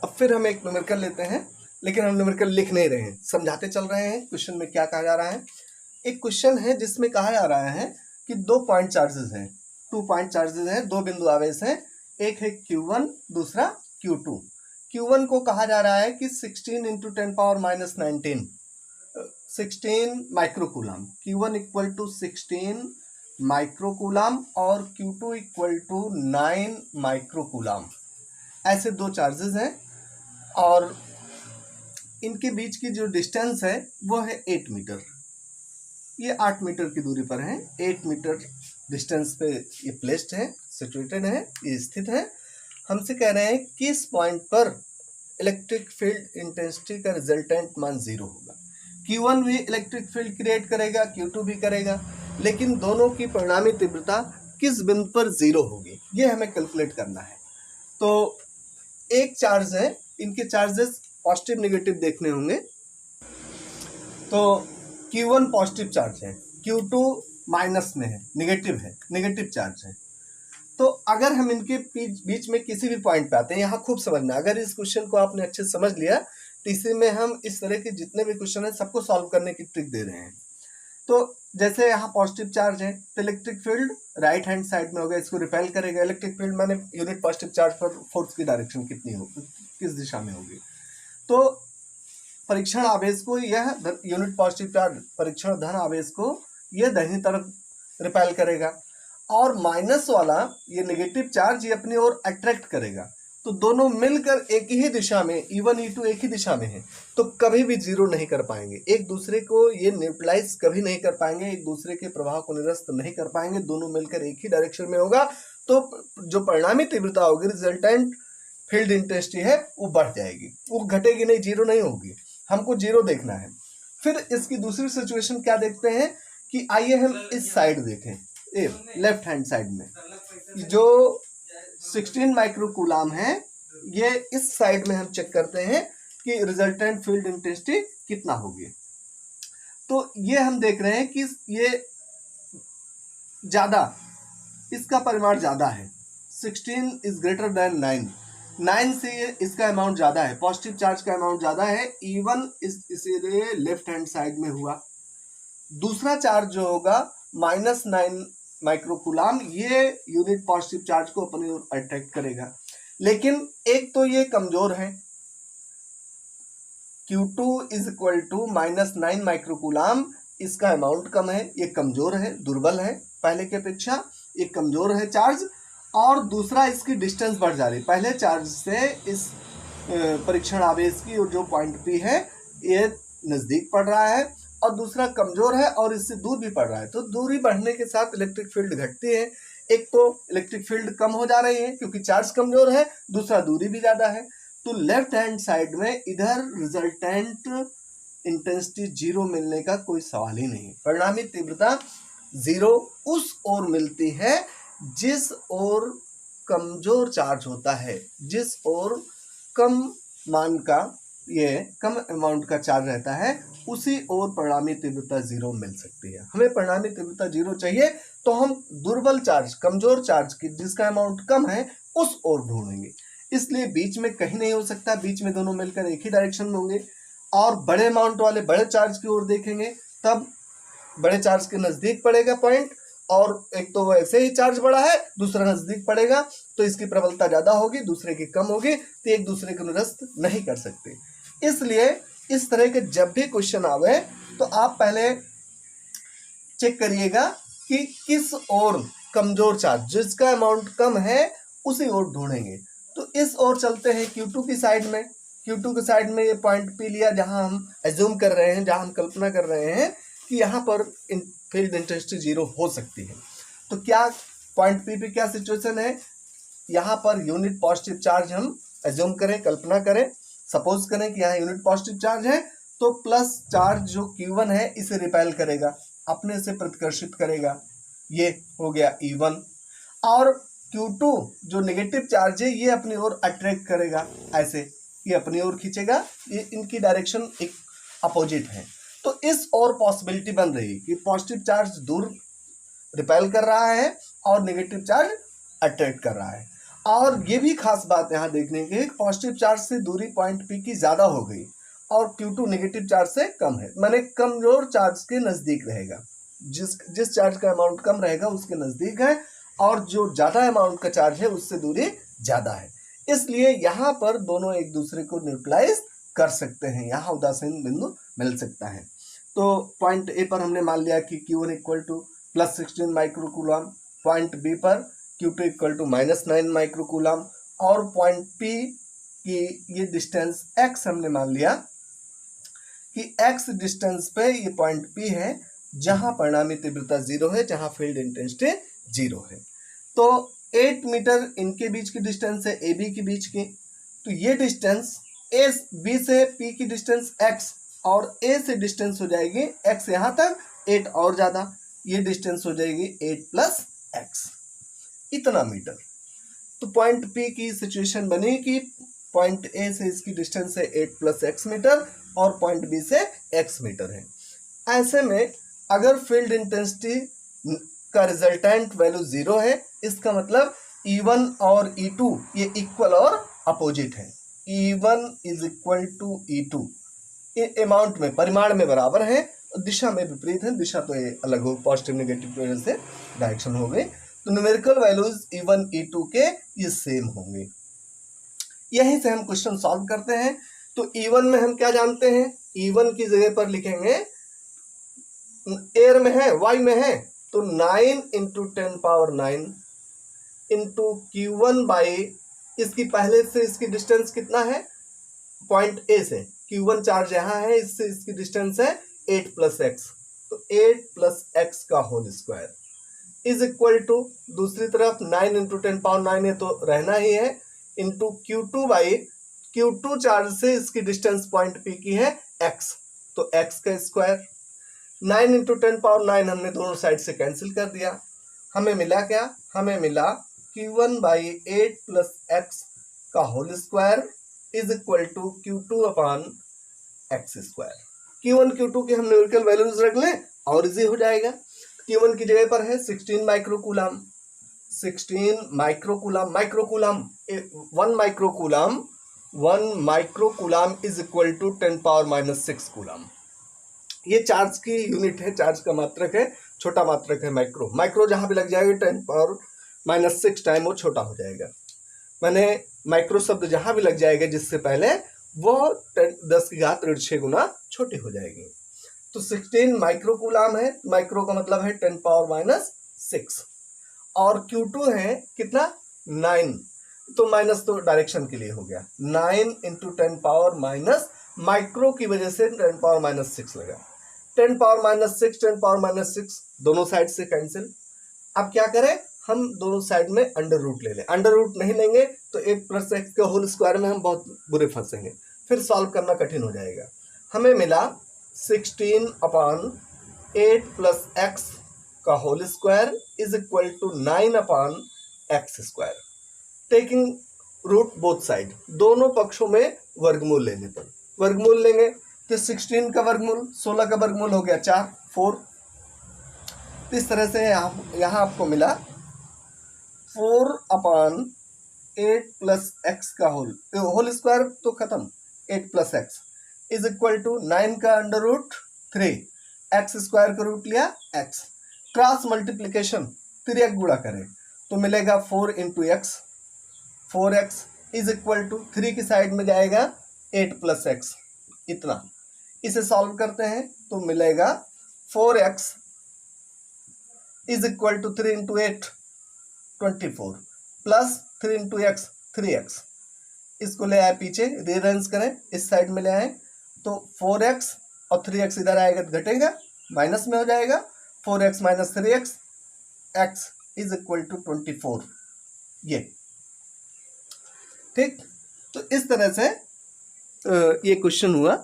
अब फिर हम एक न्यूमेरिकल लेते हैं, लेकिन हम न्यूमेरिकल लिख नहीं रहे हैं, समझाते चल रहे हैं क्वेश्चन में क्या कहा जा रहा है। एक क्वेश्चन है जिसमें कहा जा रहा है कि 2 पॉइंट चार्जेस हैं, 2 पॉइंट चार्जेस हैं, 2 बिंदु आवेश हैं, एक है Q1 दूसरा Q2। Q1 को कहा जा रहा है कि 16 × 10⁻⁻19 16 माइक्रोकूलम, Q1 = 16 माइक्रोकूलम और Q2 = 9 माइक्रोकूलम। ऐसे 2 चार्जेस हैं और इनके बीच की जो डिस्टेंस है वो है 8 मीटर। ये 8 मीटर की दूरी पर है, 8 मीटर डिस्टेंस पे ये प्लेस्ड है, सिचुएटेड है, ये स्थित है। हमसे कह रहे हैं किस पॉइंट पर इलेक्ट्रिक फील्ड इंटेंसिटी का रिजल्टेंट मान 0 होगा। Q1 भी इलेक्ट्रिक फील्ड क्रिएट करेगा, Q2 भी करेगा, लेकिन दोनों की परिणामी तीव्रता किस बिंदु पर 0 होगी, ये हमें कैलकुलेट करना है। तो एक चार्ज है, इनके चार्जेस पॉजिटिव नेगेटिव देखने होंगे। तो Q1 पॉजिटिव चार्ज है, Q2 माइनस में है, नेगेटिव चार्ज है। तो अगर हम इनके बीच में किसी भी पॉइंट पे आते हैं, यहाँ खूब समझना, अगर इस क्वेश्चन को आपने अच्छे से समझ लिया तो इसी में हम इस तरह के जितने भी क्वेश्चन हैं सबको सॉल्व करने की ट्रिक दे रहे हैं। तो जैसे यहाँ पॉजिटिव चार्ज है तो electric field right hand side में होगा, इसको रिपेल करेगा। इलेक्ट्रिक फील्ड माने यूनिट पॉजिटिव चार्ज पर फोर्स की डायरेक्शन कितनी होगी, किस दिशा में होगी। तो परीक्षण आवेश को यह यूनिट पॉजिटिव चार्ज परीक्षण धन आवेश को यह दाहिनी तरफ रिपेल करेगा और माइनस वाला ये नेगेटिव चार्ज ये अपनी ओर अट्रैक्ट करेगा। तो दोनों मिलकर एक ही दिशा में, E1 E2 एक ही दिशा में है, तो कभी भी 0 नहीं कर पाएंगे, एक दूसरे को ये न्यूट्रलाइज कभी नहीं कर पाएंगे, एक दूसरे के प्रभाव को निरस्त नहीं कर पाएंगे, दोनों मिलकर एक ही डायरेक्शन में होगा। तो जो परिणामी तीव्रता होगी, रिजल्टेंट फील्ड इंटेंसिटी है, वो बढ़ जाएगी, वो घटेगी नहीं, 0 नहीं होगी। हमको 0 देखना है। फिर इसकी दूसरी सिचुएशन क्या देखते हैं कि आइए हम इस साइड देखें, लेफ्ट हैंड साइड में जो 16 माइक्रोकूलम है, ये इस साइड में हम चेक करते हैं कि रिजल्टेंट फील्ड इंटेंसिटी कितना होगी। तो ये हम देख रहे हैं कि ये ज्यादा, इसका परिमाण ज्यादा है, 16 इज ग्रेटर देन 9 से ये इसका अमाउंट ज्यादा है, पॉजिटिव चार्ज का अमाउंट ज्यादा है, E1 इसीलिए लेफ्ट हैंड साइड में हुआ। दूसरा चार्ज जो होगा -9 माइक्रोकूलम, ये यूनिट पॉजिटिव चार्ज को अपनी ओर अट्रैक्ट करेगा। लेकिन एक तो ये कमजोर है, Q2 = -9 माइक्रोकूलम, इसका अमाउंट कम है, ये कमजोर है, दुर्बल है पहले की अपेक्षा, ये कमजोर है चार्ज। और दूसरा इसकी डिस्टेंस बढ़ जा रही, पहले चार्ज से इस परीक्षण आवेश की जो पॉइंट P है ये नजदीक पड़ रहा है, और दूसरा कमजोर है और इससे दूर भी पड़ रहा है। तो दूरी बढ़ने के साथ इलेक्ट्रिक फील्ड घटती है। एक तो इलेक्ट्रिक फील्ड कम हो जा रही है क्योंकि चार्ज कमजोर है, दूसरा दूरी भी ज्यादा है। तो लेफ्ट हैंड साइड में इधर रिजल्टेंट इंटेंसिटी 0 मिलने का कोई सवाल ही नहीं। परिणामी तीव्रता 0 उस ओर मिलती है जिस ओर कमजोर चार्ज होता है, जिस ओर कम मान का, ये कम अमाउंट का चार्ज रहता है, उसी ओर परिणामी तीव्रता 0 मिल सकती है। हमें परिणामी तीव्रता 0 चाहिए तो हम दुर्बल चार्ज, कमजोर चार्ज की जिसका अमाउंट कम है उस ओर ढूंढेंगे। इसलिए बीच में कहीं नहीं हो सकता, बीच में दोनों मिलकर एक ही डायरेक्शन में होंगे। और बड़े अमाउंट वाले बड़े चार्ज की ओर देखेंगे, तब बड़े चार्ज के नजदीक पड़ेगा पॉइंट, और एक तो वैसे ही चार्ज बड़ा है, दूसरा नजदीक पड़ेगा, तो इसकी प्रबलता ज्यादा होगी, दूसरे की कम होगी, तो एक दूसरे को निरस्त नहीं कर सकते। इसलिए इस तरह के जब भी क्वेश्चन आवे तो आप पहले चेक करिएगा कि किस ओर कमजोर चार्ज, जिसका अमाउंट कम है उसी ओर ढूंढेंगे। तो इस ओर चलते हैं Q2 की साइड में। Q2 की साइड में ये पॉइंट P लिया, जहां हम एज्यूम कर रहे हैं, जहां हम कल्पना कर रहे हैं कि यहाँ पर फील्ड इंटेंसिटी 0 हो सकती है। तो क्या पॉइंट P पे क्या सिचुएशन है, यहाँ पर यूनिट पॉजिटिव चार्ज हम एज्यूम करें, कल्पना करें, सपोज करें कि यहाँ यूनिट पॉजिटिव चार्ज है, तो प्लस चार्ज जो Q1 है इसे रिपेल करेगा, अपने से प्रतिकर्षित करेगा, ये हो गया E1। और Q2 जो नेगेटिव चार्ज है ये अपनी ओर अट्रैक्ट करेगा, ऐसे ये अपनी ओर खींचेगा, ये इनकी डायरेक्शन एक अपोजिट है। तो इस और पॉसिबिलिटी बन रही कि पॉजिटिव चार्ज दूर रिपेल कर रहा है और नेगेटिव चार्ज अट्रैक्ट कर रहा है। और ये भी खास बात यहाँ देखने की, पॉजिटिव चार्ज से दूरी पॉइंट पी की ज़्यादा हो गई और Q2 नेगेटिव चार्ज से कम है, माने कमजोर चार्ज के नज़दीक रहेगा। जिस चार्ज का अमाउंट कम रहेगा उसके नज़दीक है, और जो ज़्यादा अमाउंट का चार्ज है उससे दूरी ज़्यादा है। इसलिए यहाँ पर दोनों एक दूसरे को न्यूट्रलाइज कर सकते हैं, यहाँ उदासीन बिंदु मिल सकता है। तो पॉइंट ए पर हमने मान लिया कि Q1 equal to +16 microcoulomb, point B पर Q2 इक्वल टू -9 माइक्रोकूलम, और पॉइंट पी की ये डिस्टेंस x हमने मान लिया कि x डिस्टेंस पे ये पॉइंट P है जहां परिणामी तीव्रता 0 है, जहां फील्ड इंटेंसिटी 0 है। तो 8 मीटर इनके बीच की डिस्टेंस है, ए बी के बीच की। तो ये डिस्टेंस ए बी से P की डिस्टेंस x, और A से डिस्टेंस हो जाएगी x यहाँ तक 8 और ज़्यादा, ये डिस्टेंस हो जाएगी 8 + x, इतना मीटर। तो पॉइंट P की सिचुएशन बनी कि पॉइंट A से इसकी डिस्टेंस है 8 + x मीटर, और पॉइंट B से x मीटर है। ऐसे में अगर फील्ड इंटेंसिटी का रिजल्टेंट वैल्यू 0 है, इसका मतलब E1 और E2 ये इक्वल और अपोजिट है। E1 = E2, ये अमाउंट में, परिमाण में बराबर है, दिशा में विपरीत है। दिशा तो ये अलग हो, पॉजिटिव नेगेटिव की वजह से डायरेक्शन हो गई। तो न्यूमेरिकल वैल्यूज E1 E2 के ये सेम होंगे। यहीं से हम क्वेश्चन सॉल्व करते हैं। तो E1 में हम क्या जानते हैं, E1 की जगह पर लिखेंगे, एयर में है, y में है, तो 9 × 10⁹ इंटू Q1 बाई, इसकी पहले से इसकी डिस्टेंस कितना है, पॉइंट A से Q1 चार्ज यहाँ है, इससे इसकी डिस्टेंस है 8 + x, तो 8 + x का whole square is equal to, दूसरी तरफ 9 × 10⁹ है तो रहना ही है, into Q2 by, Q2 charge से इसकी डिस्टेंस पॉइंट P की है x, तो x का स्क्वायर। 9 × 10⁹ हमने दोनों साइड से कैंसिल कर दिया, हमें मिला क्या, हमें मिला Q1 बाई 8 + x का whole square is equal to Q2/x square. Q1 Q2 के हम न्यूमेरिकल वैल्यूज रख लें और इजी हो जाएगा। Q1 की जगह पर है 16 microcoulomb, 16 microcoulomb, microcoulomb 1 microcoulomb is equal to 10⁻⁻6 coulomb. ये चार्ज की यूनिट है, चार्ज का मात्रक है, छोटा मात्रक है माइक्रो। माइक्रो जहां भी लग जाएगा 10⁻⁻6 टाइम वो छोटा हो जाएगा, मैंने माइक्रो शब्द जहां भी लग जाएगा जिससे पहले वो 10⁻6 गुना छोटी हो जाएगी। तो 16 माइक्रोकूलम है, माइक्रो का मतलब है 10⁻⁻6, और Q2 है कितना 9, तो माइनस तो डायरेक्शन के लिए हो गया, 9 × 10⁻⁻, माइक्रो की वजह से 10⁻⁻6 लगा, 10⁻⁻6 10⁻⁻6 दोनों साइड से कैंसिल। अब क्या करें, हम दोनों साइड में अंडर रूट ले लें, अंडर रूट नहीं लेंगे तो 8 + x के होल स्क्वायर में हम बहुत बुरे फंसेंगे, फिर सॉल्व करना कठिन हो जाएगा। हमें मिला 16/8 + x का whole square is equal to 9/x square, taking root both side, दोनों पक्षों में वर्गमूल लेने पर, वर्गमूल लेंगे तो 16 का वर्गमूल 16 का वर्गमूल हो गया 4 इस तरह से यहाँ आपको मिला 4/8 + x का होल स्क्वायर तो खत्म, 8 + x इज इक्वल टू 9 का अंडर रूट 3, x स्क्वायर का रूट लिया x, क्रॉस मल्टीप्लीकेशन 3x गुणा करें तो मिलेगा 4 × x, 4x is equal to 3 की साइड में जाएगा 8 + x, इतना। इसे सॉल्व करते हैं तो मिलेगा 4x is equal to 3 × 8 24 plus 3 × x 3x, इसको ले आए पीछे, रीअरेंज करें, इस साइड में ले आए तो 4x और 3x इधर आएगा तो घटेगा, माइनस में हो जाएगा, 4x - 3x, x is equal to 24, ये ठीक। तो इस तरह से ये क्वेश्चन हुआ।